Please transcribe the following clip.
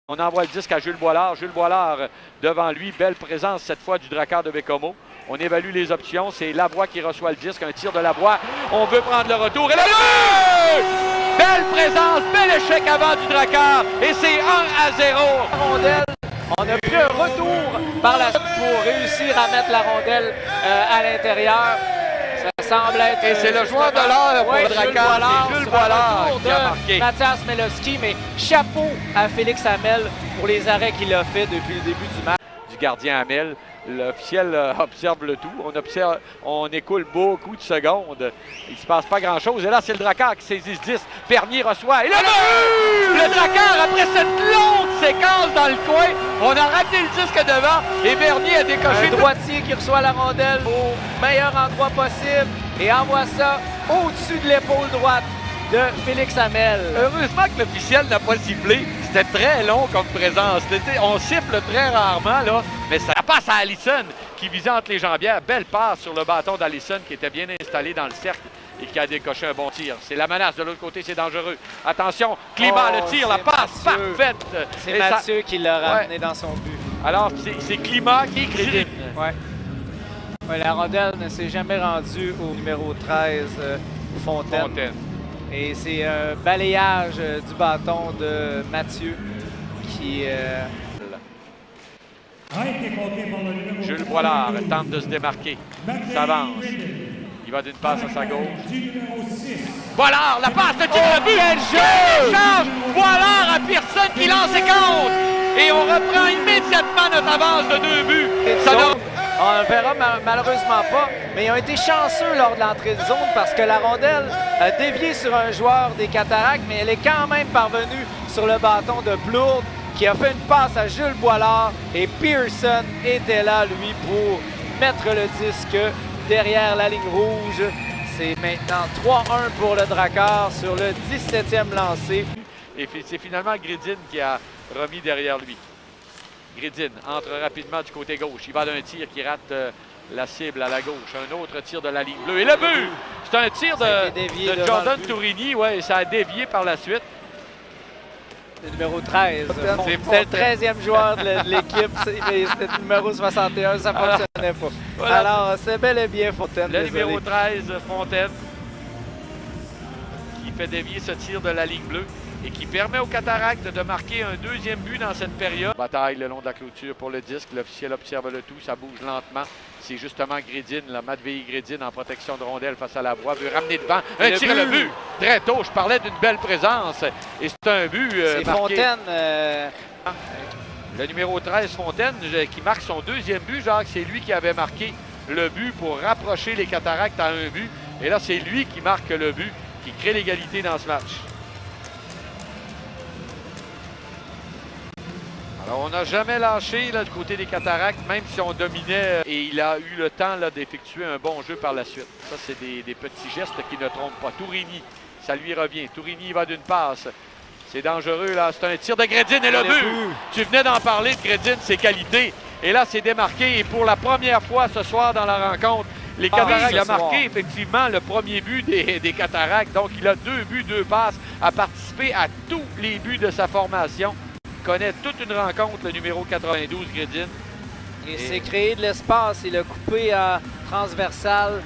On envoie le disque à Jules Boilard. Jules Boilard devant lui. Belle présence cette fois du Drakkar de Baie-Comeau. On évalue les options. C'est Lavoie qui reçoit le disque. Un tir de Lavoie. On veut prendre le retour. Et le but! Belle présence, bel échec avant du Drakkar. Et c'est 1-0. Rondelle. On a pris un retour par la suite pour réussir à mettre la rondelle à l'intérieur. Ça semble être... Et c'est le joueur de l'heure pour le Drakkar. C'est Jules Boilard qui a marqué. Mathias Melowski, mais chapeau à Félix Hamel pour les arrêts qu'il a fait depuis le début du match. Du gardien Hamel. L'officiel observe le tout. On écoule beaucoup de secondes. Il ne se passe pas grand-chose. Et là, c'est le Drakkar qui saisit ce 10. Bernier reçoit. Et là, le Drakkar, après cette longue séquence dans le coin, on a ramené le disque devant. Et Bernier a décoché. Un droitier qui reçoit la rondelle au meilleur endroit possible et envoie ça au-dessus de l'épaule droite de Félix Hamel. Heureusement que l'officiel n'a pas sifflé. C'était très long comme présence. On siffle très rarement, là, mais ça passe à Allison qui visait entre les jambières. Belle passe sur le bâton d'Allison qui était bien installé dans le cercle et qui a décoché un bon tir. C'est la menace. De l'autre côté, c'est dangereux. Attention, Climat, le tir, la passe parfaite. C'est Mathieu qui l'a ramené dans son but. Alors, c'est Climat qui écrit. Ouais, la rondelle ne s'est jamais rendue au numéro 13, Fontaine. Et c'est un balayage du bâton de Mathieu qui... Jules Boilard tente de se démarquer. S'avance. Il va d'une passe à sa gauche. Boilard, la passe de tir de but! Quel jeu! Boilard à Pearson qui lance et compte! Et on reprend immédiatement notre avance de 2 buts. On ne verra malheureusement pas, mais ils ont été chanceux lors de l'entrée de zone parce que la rondelle a dévié sur un joueur des Cataractes, mais elle est quand même parvenue sur le bâton de Plourde qui a fait une passe à Jules Boilard et Pearson était là, lui, pour mettre le disque derrière la ligne rouge. C'est maintenant 3-1 pour le Drakkar sur le 17e lancé. Et c'est finalement Grédine qui a remis derrière lui. Grédine entre rapidement du côté gauche. Il va d'un tir qui rate la cible à la gauche. Un autre tir de la ligne bleue. Et le but! C'est un tir de Jordan Tourini. Ouais, ça a dévié par la suite. Le numéro 13. C'est le 13e joueur de l'équipe. Mais c'était le numéro 61. Ça ne fonctionnait pas. Voilà. Alors, c'est bel et bien Fontaine. Le numéro 13, Fontaine, qui fait dévier ce tir de la ligne bleue et qui permet aux Cataractes de marquer un deuxième but dans cette période. Bataille le long de la clôture pour le disque. L'officiel observe le tout. Ça bouge lentement. C'est justement Grédine, la Matvei Grédine en protection de rondelle face à la voie. Veut ramener devant. Un tir et le but. Très tôt, je parlais d'une belle présence. Et c'est un but c'est marqué. Fontaine. Le numéro 13, Fontaine, qui marque son deuxième but. Jacques, c'est lui qui avait marqué le but pour rapprocher les Cataractes à un but. Et là, c'est lui qui marque le but, qui crée l'égalité dans ce match. Alors, on n'a jamais lâché là, du côté des Cataractes, même si on dominait. Et il a eu le temps d'effectuer un bon jeu par la suite. Ça, c'est des petits gestes qui ne trompent pas. Tourini, ça lui revient. Tourini va d'une passe. C'est dangereux, là. C'est un tir de Grédine et le but! Tu venais d'en parler de Grédine, ses qualités. Et là, c'est démarqué. Et pour la première fois ce soir dans la rencontre, les Cataractes, il a marqué effectivement le premier but des Cataractes. Donc, il a 2 buts, 2 passes, a participé à tous les buts de sa formation. Connaît toute une rencontre, le numéro 92, Grédine. Il s'est créé de l'espace, il a coupé à transversal